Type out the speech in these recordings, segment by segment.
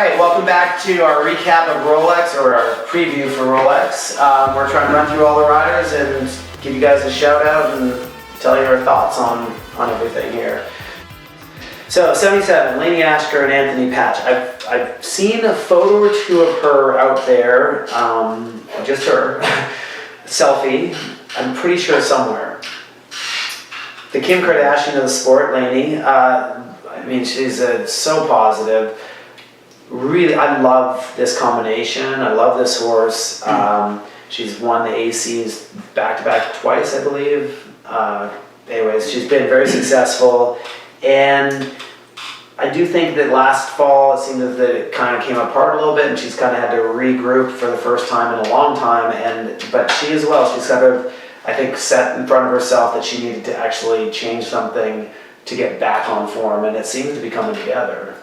Alright, welcome back to our recap of Rolex, or our preview for Rolex. We're trying to run through all the riders and give you guys a shout out and tell you our thoughts on everything here. So, 77, Laine Ashker and Anthony Patch. I've seen a photo or two of her out there, just her, selfie, I'm pretty sure somewhere. The Kim Kardashian of the sport, Laine. I mean, she's so positive. Really, I love this combination. I love this horse. She's won the ACs back-to-back twice, I believe. Anyways, she's been very successful. And I do think that last fall, it seemed that it kind of came apart a little bit, and she's kind of had to regroup for the first time in a long time. But she as well, she's kind of, I think, set in front of herself that she needed to actually change something to get back on form, and it seems to be coming together.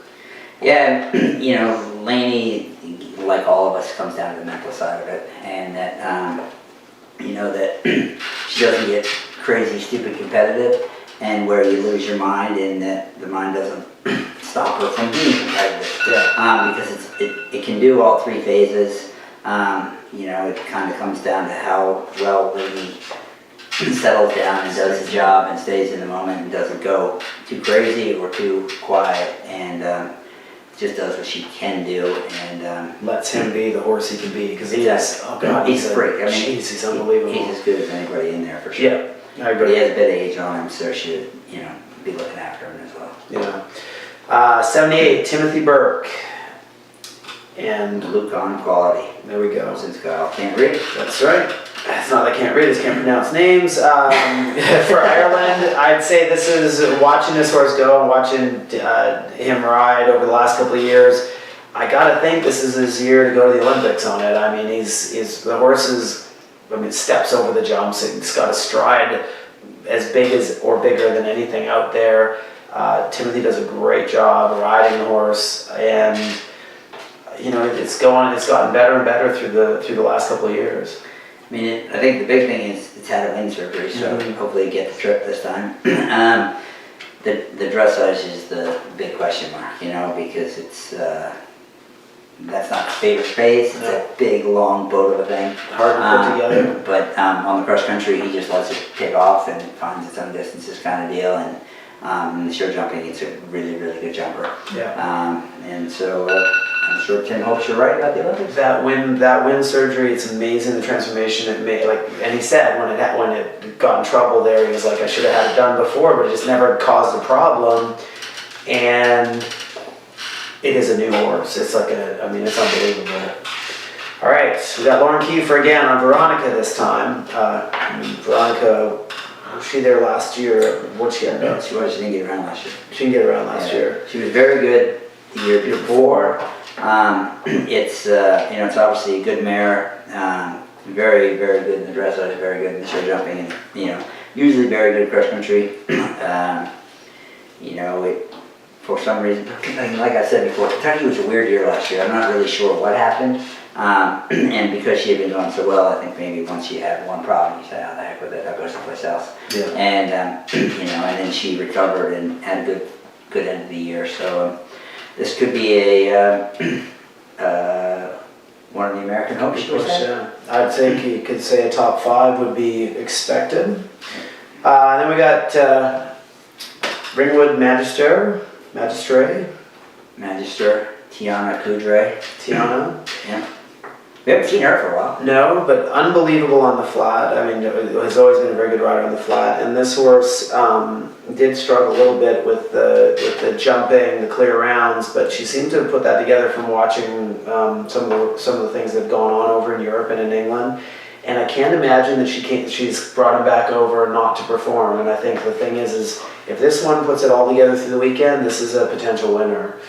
Yeah, you know, Laine, like all of us, comes down to the mental side of it, and that, you know, that she doesn't get crazy, stupid competitive, and where you lose your mind, and that the mind doesn't stop her from being competitive. Yeah. Because it can do all three phases. You know, it kind of comes down to how well Laine settles down and does his job and stays in the moment and doesn't go too crazy or too quiet, and just does what she can do, and lets him be the horse he can be, because he is, oh god, he's a freak. I mean, he's unbelievable. He's as good as anybody in there for sure. Yeah, I agree. But he has a bit of age on him, so she would, you know, be looking after him as well. Yeah. 78, Timothy Burke. And LUCIAN quality. There we go. Since Kyle can't read. That's right. It's not that I can't read, I just can't pronounce names. For Ireland, I'd say this is, watching this horse go and watching him ride over the last couple of years, I gotta think this is his year to go to the Olympics on it. I mean, the horse is, I mean, steps over the jumps. It's got a stride as big as, or bigger than anything out there. Timothy does a great job riding the horse, and you know, it's gotten better and better through the last couple of years. I mean, I think the big thing is it's had a wing surgery, so hopefully you get the trip this time. The dressage is the big question mark, you know, because it's that's not the favorite space. It's a big, long boat of a thing. Hard to put together. But on the cross country, he just lets it take off and finds its own distances kind of deal. And the show jumping, it's a really, really good jumper. Yeah. And so I'm sure Tim hopes you're right about the Olympics. That wind surgery, it's amazing the transformation it made. Like, and he said when it got in trouble there, he was like, I should have had it done before, but it just never caused a problem. And it is a new horse. It's like I mean, it's unbelievable. All right, we got Lauren Kieffer again on Veronica this time. Veronica, was she there last year? What'd she end up? She didn't get around last year. She didn't get around last year. She was very good the year before. It's you know, it's obviously a good mare. Very, very good in the dressage, very good in the show jumping, and you know, usually very good cross country. You know, for some reason, like I said before, Kentucky was a weird year last year. I'm not really sure what happened. And because she had been going so well, I think maybe once she had one problem, you say, oh, the heck with it, I'll go someplace else. Yeah. And, you know, and then she recovered and had a good end of the year. So this could be one of the American hopes. Yeah. I'd think you could say a top 5 would be expected. Then we got Ringwood Magister, Tiana, Coudray. Tiana. Yeah. We haven't seen her for a while. No, but unbelievable on the flat. I mean, has always been a very good rider on the flat. And this horse did struggle a little bit with the jumping, the clear rounds, but she seemed to have put that together from watching some of the things that have gone on over in Europe and in England. And I can't imagine that she's brought him back over not to perform. And I think the thing is if this one puts it all together through the weekend, this is a potential winner.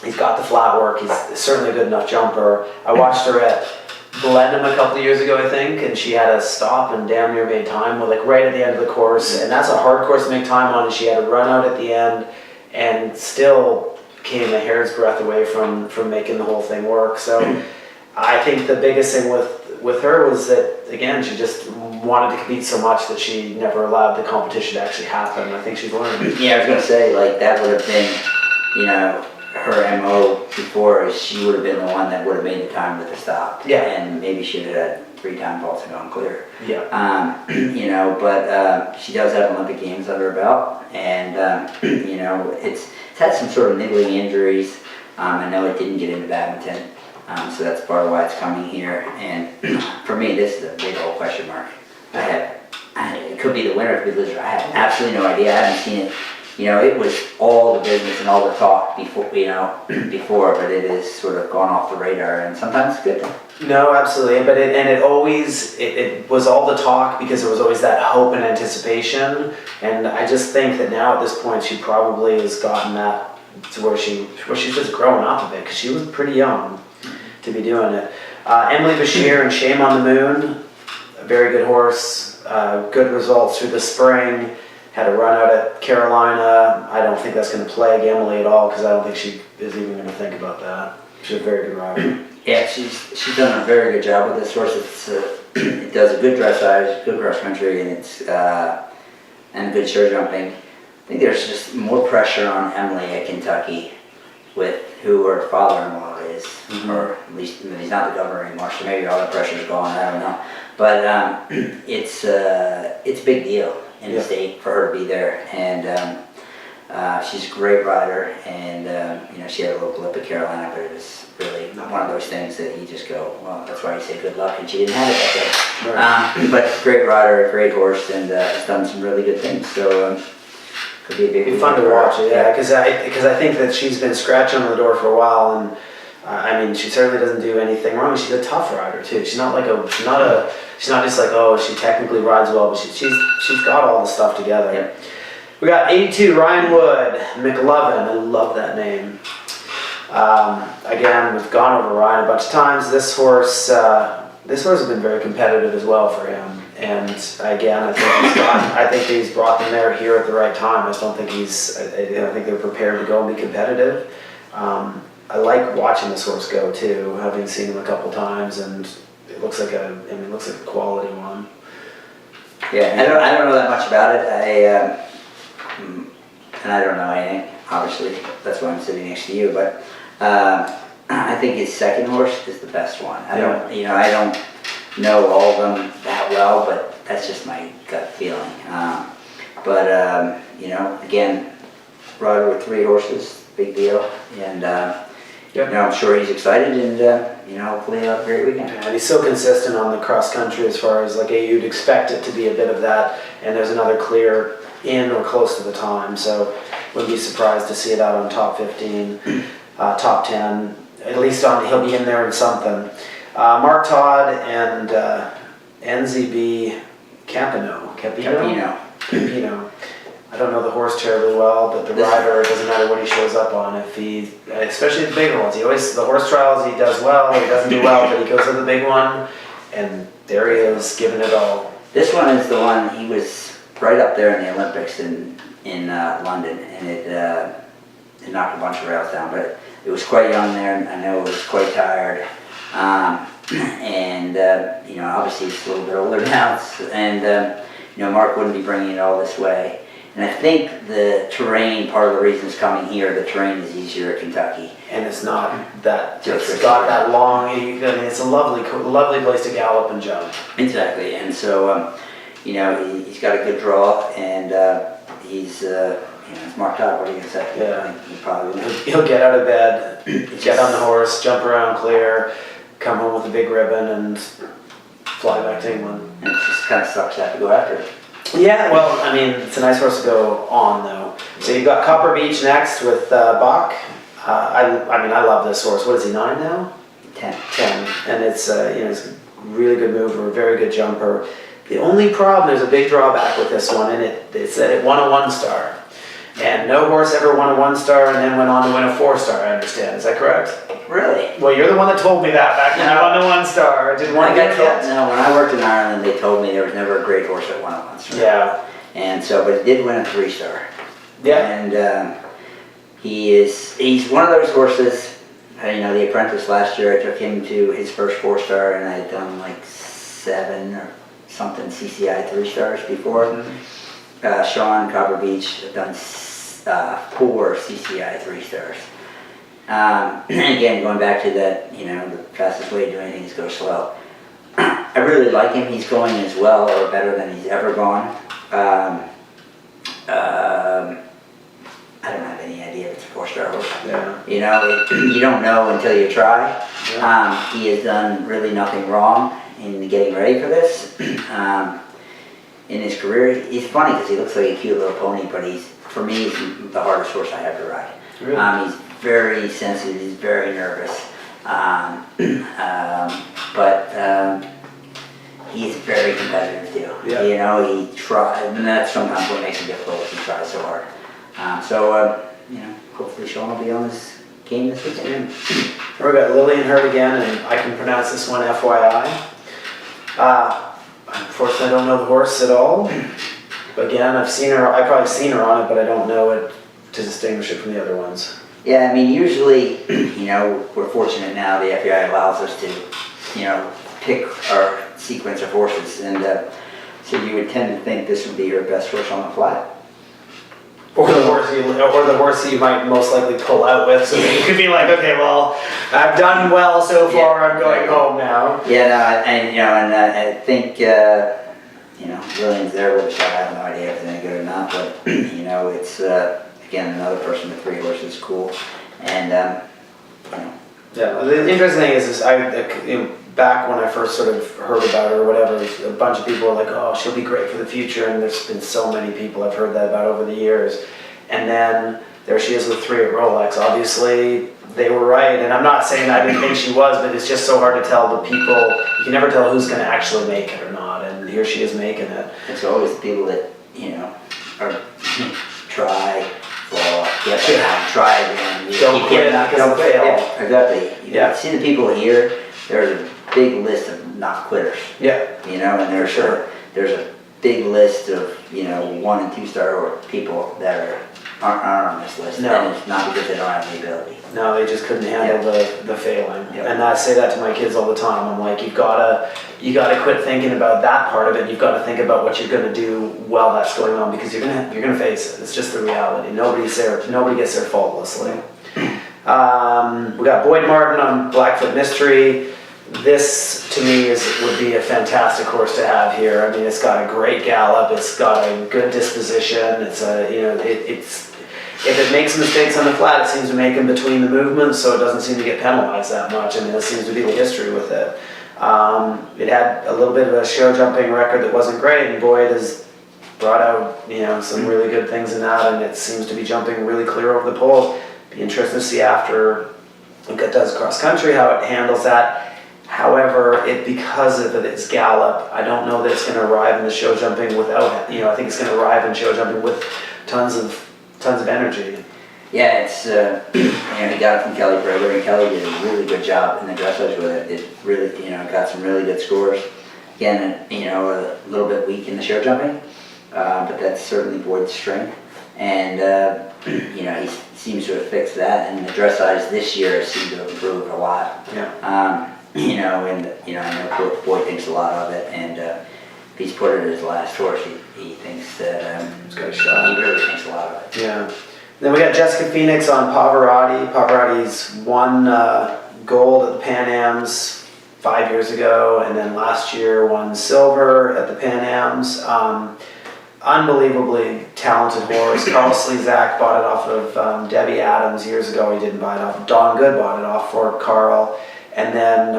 He's got the flat work. He's certainly a good enough jumper. I watched her at Blenheim a couple of years ago, I think, and she had a stop and damn near made time, like right at the end of the course. And that's a hard course to make time on, and she had a run out at the end and still came a hair's breadth away from making the whole thing work. So I think the biggest thing with her was that, again, she just wanted to compete so much that she never allowed the competition to actually happen. I think she's learned. Yeah, I was going to say, like, that would have been, you know, her MO before is she would have been the one that would have made the time with the stop. Yeah. And maybe she would have had 3-time vaults and gone clear. Yeah. You know, but she does have Olympic Games under her belt, and you know, it's had some sort of niggling injuries. I know it didn't get into badminton, so that's part of why it's coming here. And for me, this is a big old question mark. It could be the winner, it could be the loser. I have absolutely no idea. I haven't seen it. You know, it was all the business and all the talk before, you know, but it is sort of gone off the radar, and sometimes it's good. No, absolutely, but it was all the talk because there was always that hope and anticipation, and I just think that now at this point she probably has gotten that to where she's just growing up a bit, because she was pretty young to be doing it. Emily Beshear and Shame on the Moon, a very good horse, good results through the spring. Had a run out at Carolina. I don't think that's going to plague Emily at all, because I don't think she is even going to think about that. She's a very good rider. Yeah, she's done a very good job with this horse. It does a good dressage, good cross country, and and good show jumping. I think there's just more pressure on Emily at Kentucky with who her father-in-law is, or at least he's not the governor anymore, so maybe all the pressure is gone. I don't know, but it's a big deal in the state for her to be there, and she's a great rider, and you know, she had a little blip at Carolina, but it was really one of those things that you just go, well, that's why you say good luck, and she didn't have it that day. But great rider, great horse, and has done some really good things, so could be a big. It'd be fun to watch it, yeah, because I think that she's been scratching on the door for a while, and I mean, she certainly doesn't do anything wrong. She's a tough rider too. She's not just like, oh, she technically rides well, but she's got all the stuff together. Yep. We got 82 Ryan Wood, Mclovin. I love that name. Again, we've gone over Ryan a bunch of times. This horse has been very competitive as well for him. And again, I think he's brought them there here at the right time. I just don't think I think they're prepared to go and be competitive. I like watching this horse go too, having seen him a couple times, and it looks like a quality one. Yeah, I don't know that much about it. And I don't know anything, obviously. That's why I'm sitting next to you. But I think his second horse is the best one. I don't know all of them that well, but that's just my gut feeling. You know, again, rider with 3 horses, big deal, and you know, I'm sure he's excited, and you know, hopefully he'll have a great weekend. And he's so consistent on the cross country as far as like you'd expect it to be a bit of that, and there's another clear in or close to the time, so wouldn't be surprised to see it out on top 15, top 10, at least he'll be in there in something. Mark Todd and NZB Campino. I don't know the horse terribly well, but the rider, it doesn't matter what he shows up on. Especially the bigger ones, the horse trials he does well, he doesn't do well, but he goes to the big one, and there he is, giving it all. This one is the one, he was right up there in the Olympics in London, and it knocked a bunch of rails down, but it was quite young there, and I know it was quite tired. You know, obviously it's a little bit older now, and you know, Mark wouldn't be bringing it all this way. And I think the terrain, part of the reason it's coming here, the terrain is easier at Kentucky. And it's not that, it's got that long, I mean, it's a lovely place to gallop and jump. Exactly, and so, you know, he's got a good draw, and he's, you know, it's Mark Todd, what are you going to say? Yeah. He probably will. He'll get out of bed, get on the horse, jump around clear, come home with a big ribbon, and fly back to England. And it just kind of sucks to have to go after it. Yeah, well, I mean, it's a nice horse to go on, though. So you've got Copper Beech next with Bourke. I mean, I love this horse. What is he, 9 now? 10. 10. And it's, you know, it's a really good mover, very good jumper. The only problem, there's a big drawback with this one, and it's that it won a 1-star. And no horse ever won a 1-star and then went on to win a 4-star, I understand. Is that correct? Really? Well, you're the one that told me that back when you won the 1-star. Did one get yet? No, when I worked in Ireland, they told me there was never a great horse that won a 1-star. Yeah. And so, but it did win a 3-star. Yeah. And he's one of those horses, you know, the apprentice last year, I took him to his first 4-star, and I had done like 7 or something CCI 3-stars before. Mm-hmm. Sean, Copper Beech have done 4 CCI 3-stars. And again, going back to that, the fastest way to do anything is go slow. I really like him. He's going as well or better than he's ever gone. I don't have any idea if it's a 4-star horse. Yeah. You don't know until you try. Yeah. He has done really nothing wrong in getting ready for this. In his career, he's funny because he looks like a cute little pony, but for me, he's the hardest horse I have to ride. Really? He's very sensitive, he's very nervous. But he's very competitive too. Yeah. He tries, and that's sometimes what makes him difficult is he tries so hard. Hopefully Sean will be on his game this weekend. We got Lillian Heard again, and I can pronounce this one FYI. Unfortunately, I don't know the horse at all. But again, I've probably seen her on it, but I don't know it to distinguish it from the other ones. Yeah, usually, we're fortunate now the FYI allows us to, pick our sequence of horses, and so you would tend to think this would be your best horse on the flat. Or the horse that you might most likely pull out with, so you could be like, okay, well, I've done well so far, I'm going home now. Yeah, I think, Lillian's there with a shot. I have no idea if it's any good or not, but, it's, again, another person with 3 horses, cool, and, Yeah, the interesting thing is back when I first sort of heard about her or whatever, a bunch of people were like, oh, she'll be great for the future, and there's been so many people I've heard that about over the years. And then there she is with 3 at Rolex. Obviously, they were right, and I'm not saying I didn't think she was, but it's just so hard to tell the people, you can never tell who's going to actually make it or not, and here she is making it. It's always the people that, are try, fall, try again. Don't quit, don't fail. Yeah, exactly. Yeah. See the people here, there's a big list of not quitters. Yeah. And there's a big list of, 1 and 2 star people that aren't on this list. No. And it's not because they don't have the ability. No, they just couldn't handle the failing. Yep. And I say that to my kids all the time. I'm like, you gotta quit thinking about that part of it. You've got to think about what you're gonna do while that's going on, because you're gonna face it. It's just the reality. Nobody gets there faultlessly. We got Boyd Martin on Blackfoot Mystery. This, to me, would be a fantastic horse to have here. I mean, it's got a great gallop. It's got a good disposition. It's if it makes mistakes on the flat, it seems to make them between the movements, so it doesn't seem to get penalized that much. I mean, that seems to be the history with it. It had a little bit of a show jumping record that wasn't great, and Boyd has brought out some really good things in that, and it seems to be jumping really clear over the pole. Be interesting to see after it does cross country how it handles that. However, because of its gallop, I don't know that it's going to arrive in the show jumping without, I think it's going to arrive in show jumping with tons of energy. Yeah, it's, he got it from Kelly Broder, and Kelly did a really good job in the dressage with it. It really, got some really good scores. Again, a little bit weak in the show jumping, but that's certainly Boyd's strength. And, he seems to have fixed that, and the dressage this year seemed to have improved a lot. Yeah. I know Boyd thinks a lot of it, and if he's put it as last horse, he thinks that He's got a shot. he really thinks a lot of it. Yeah. Then we got Jessica Phoenix on Pavarotti. Pavarotti's won gold at the Pan Ams 5 years ago, and then last year won silver at the Pan Ams. Unbelievably talented horse. Carl Slezak bought it off of Debbie Adams years ago. He didn't buy it off. Don Good bought it off for Carl. And then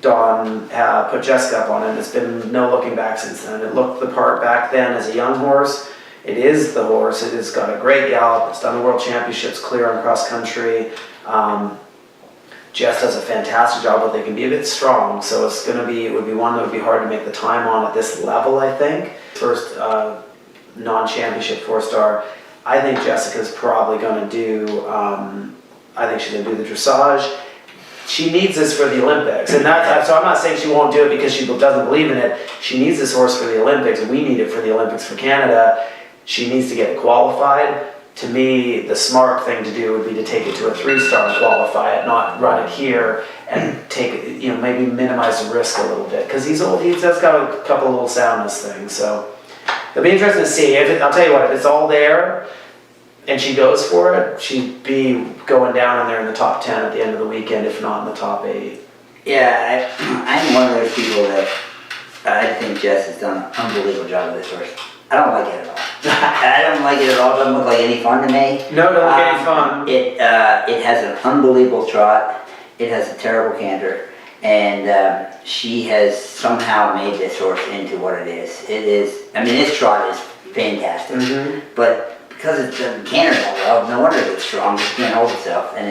Don put Jessica up on it. It's been no looking back since then. It looked the part back then as a young horse. It is the horse. It has got a great gallop. It's done the World Championships clear on cross country. Jess does a fantastic job, but they can be a bit strong. So it would be one that would be hard to make the time on at this level, I think. First non-championship 4-star. I think Jessica's probably going to do, I think she's going to do the dressage. She needs this for the Olympics, and so I'm not saying she won't do it because she doesn't believe in it. She needs this horse for the Olympics, and we need it for the Olympics for Canada. She needs to get it qualified. To me, the smart thing to do would be to take it to a 3-star and qualify it, not run it here and take it, maybe minimize the risk a little bit, because he's old. He's got a couple of little soundness things, so it'll be interesting to see. I'll tell you what, if it's all there, and she goes for it, she'd be going down in there in the top 10 at the end of the weekend, if not in the top 8. Yeah, I'm one of those people that I think Jess has done an unbelievable job with this horse. I don't like it at all. I don't like it at all. It doesn't look like any fun to me. No, don't get any fun. It has an unbelievable trot. It has a terrible canter. And she has somehow made this horse into what it is. It is, I mean, its trot is fantastic. Mm-hmm. But because it doesn't canter that well, no wonder it's strong. It can't hold itself. And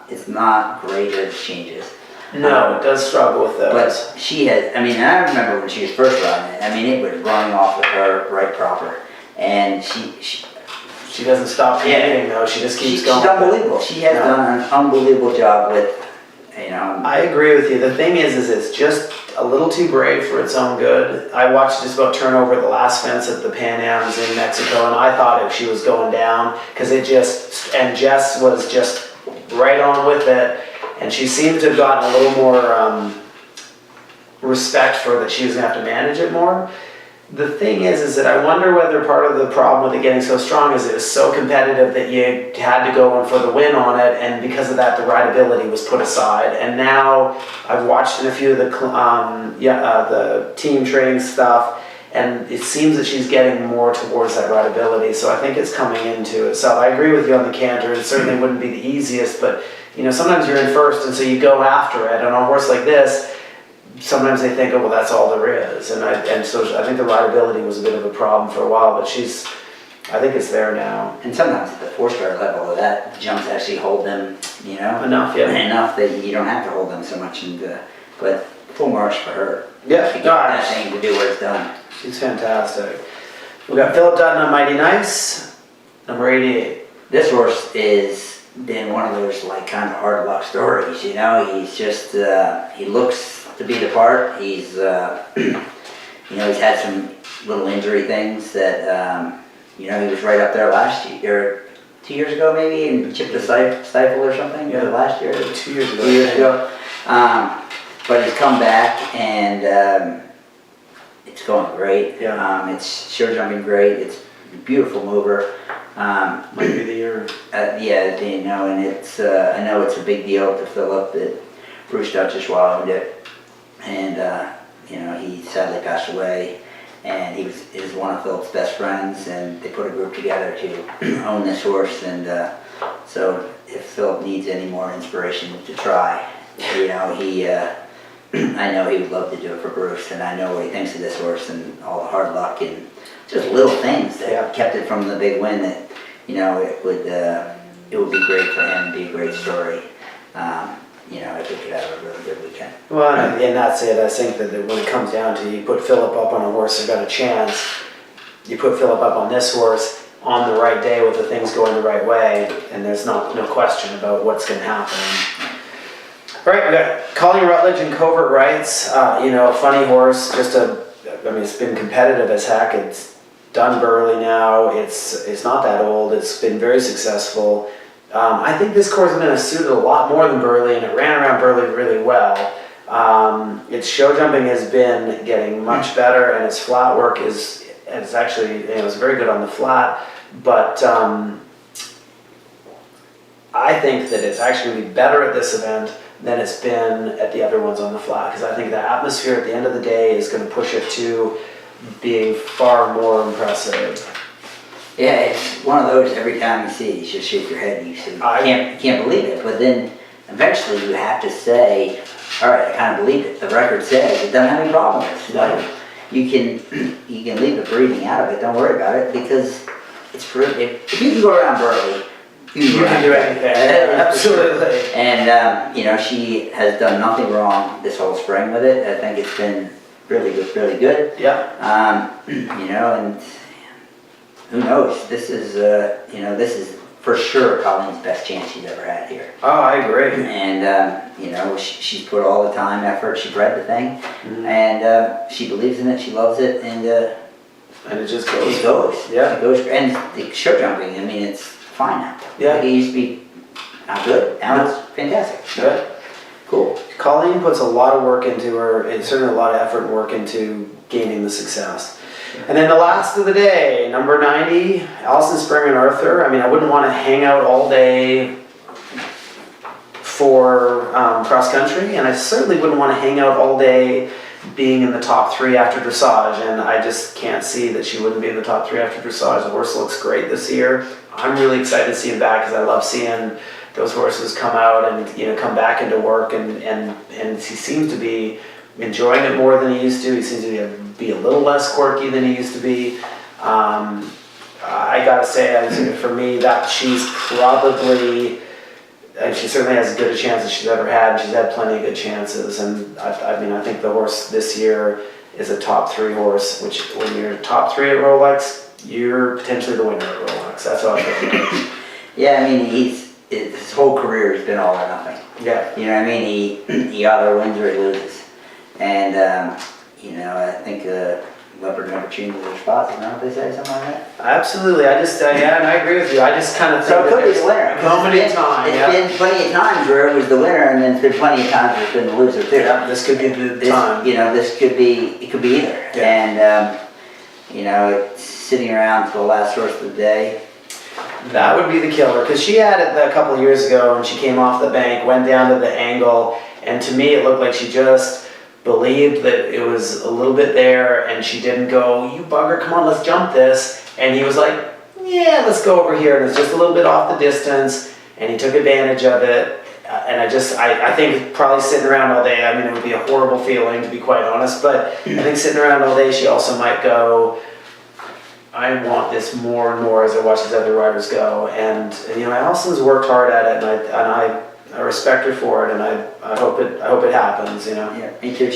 it's not great at its changes. No, it does struggle with those. But she has, I mean, and I remember when she was first riding it, I mean, it was running off of her right proper. And she doesn't stop competing though, she just keeps going. She's unbelievable. She has done an unbelievable job with, you know. I agree with you. The thing is it's just a little too brave for its own good. I watched just about turn over the last fence at the Pan Ams in Mexico, and I thought if she was going down, because and Jess was just right on with it. And she seemed to have gotten a little more respect for that she was going to have to manage it more. The thing is that I wonder whether part of the problem with it getting so strong is it was so competitive that you had to go in for the win on it, and because of that the rideability was put aside. And now I've watched in a few of the team training stuff, and it seems that she's getting more towards that rideability, so I think it's coming into itself. I agree with you on the canter. It certainly wouldn't be the easiest, but you know, sometimes you're in first and so you go after it. On a horse like this, sometimes they think, oh, well, that's all there is. And so I think the rideability was a bit of a problem for a while, but I think it's there now. And sometimes at the 4-star level, that jumps actually hold them, you know. Enough, yeah. Enough that you don't have to hold them so much. But full marks for her. Yeah, to get that thing to do what it's done. She's fantastic. We got Phillip Dutton on Mighty Nice, number 88. This horse is been one of those like kind of hard luck stories, you know. He's just he looks to be the part. He's you know, he's had some little injury things that you know, he was right up there last year or 2 years ago maybe, and chipped a stifle or something. Yeah, last year, 2 years ago. 2 years ago. But he's come back and it's going great. Yeah. It's sure jumping great. It's a beautiful mover. Might be the year. Yeah, you know, and it's I know it's a big deal to Phillip that Bruce Dutchishwa owned it, and you know, he sadly passed away, and he is one of Phillip's best friends, and they put a group together to own this horse, and so if Phillip needs any more inspiration to try, you know, I know he would love to do it for Bruce, and I know what he thinks of this horse and all the hard luck and just little things that kept it from the big win that, you know, it would be great for him, be a great story, you know, if we could have a really good weekend. Well, and that's it. I think that when it comes down to you put Phillip up on a horse that got a chance, you put Phillip up on this horse on the right day with the things going the right way, and there's no question about what's going to happen. All right, we got Colleen Rutledge and Covert Rights. You know, a funny horse, I mean, it's been competitive as heck. It's done Burley now. It's not that old. It's been very successful. I think this course is going to suit it a lot more than Burley, and it ran around Burley really well. Its show jumping has been getting much better, and its flat work is actually, you know, it's very good on the flat. But I think that it's actually going to be better at this event than it's been at the other ones on the flat, because I think the atmosphere at the end of the day is going to push it to being far more impressive. Yeah, it's one of those every time you see it, you just shake your head and you say, can't believe it. But then eventually you have to say, all right, I kind of believe it. The record says it doesn't have any problem with it. Like, you can leave the breathing out of it. Don't worry about it, because it's if you can go around Burley, you can do anything. Absolutely. And you know, she has done nothing wrong this whole spring with it. I think it's been really good. Yeah. You know, and who knows? This is you know, this is for sure Colleen's best chance she's ever had here. Oh, I agree. And you know, she's put all the time, effort. She bred the thing, and she believes in it. She loves it, and it just goes. It goes. Yeah. It goes. And the show jumping, I mean, it's fine now. Yeah. Like it used to be not good. Now it's fantastic. Good. Cool. Colleen puts a lot of work into her, and certainly a lot of effort and work into gaining the success. And then the last of the day, number 90, Allison, Spring, and Arthur. I mean, I wouldn't want to hang out all day for cross country, and I certainly wouldn't want to hang out all day being in the top 3 after dressage, and I just can't see that she wouldn't be in the top 3 after dressage. The horse looks great this year. I'm really excited to see him back because I love seeing those horses come out and come back into work, and he seems to be enjoying it more than he used to. He seems to be a little less quirky than he used to be. I gotta say, for me, that she's probably, and she certainly has as good a chance as she's ever had. She's had plenty of good chances, and I think the horse this year is a top 3 horse, which when you're top 3 at Rolex, you're potentially the winner at Rolex. That's how I feel. Yeah, I mean, his whole career has been all or nothing. Yeah. You know what I mean? He either wins or he loses. And, I think leopard never changes their spots, isn't that what they say, something like that? Absolutely. I just, yeah, and I agree with you. I just kind of think So it could be the winner. It's been plenty of times where it was the winner, and then there's been plenty of times where it's been the loser too. Yeah, this could be the time. This could be either. Yeah. And, it's sitting around for the last horse of the day. That would be the killer, because she had it a couple of years ago, and she came off the bank, went down to the angle, and to me it looked like she just believed that it was a little bit there, and she didn't go, you bugger, come on, let's jump this. And he was like, yeah, let's go over here, and it's just a little bit off the distance, and he took advantage of it. And I think probably sitting around all day, I mean, it would be a horrible feeling, to be quite honest, but I think sitting around all day, she also might go, I want this more and more as I watch these other riders go. And Allison's worked hard at it, and I respect her for it, and I hope it happens. Yeah, me too.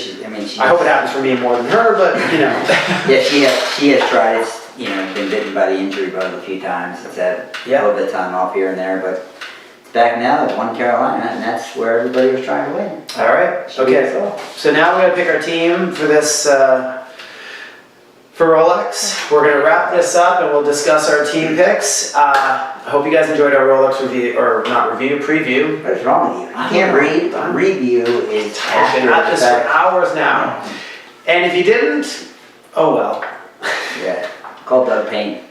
I hope it happens for me more than her, but Yeah, she has tried. It's, been bitten by the injury bug a few times. It's had a little bit of time off here and there, but it's back now. It's won Carolina, and that's where everybody was trying to win. All right. Okay. So now we're gonna pick our team for this. For Rolex. We're going to wrap this up and we'll discuss our team picks. I hope you guys enjoyed our Rolex review, or not review, preview. What is wrong with you? You can't read. Review is I've been at this for hours now. And if you didn't, oh well. Yeah, called Doug Payne.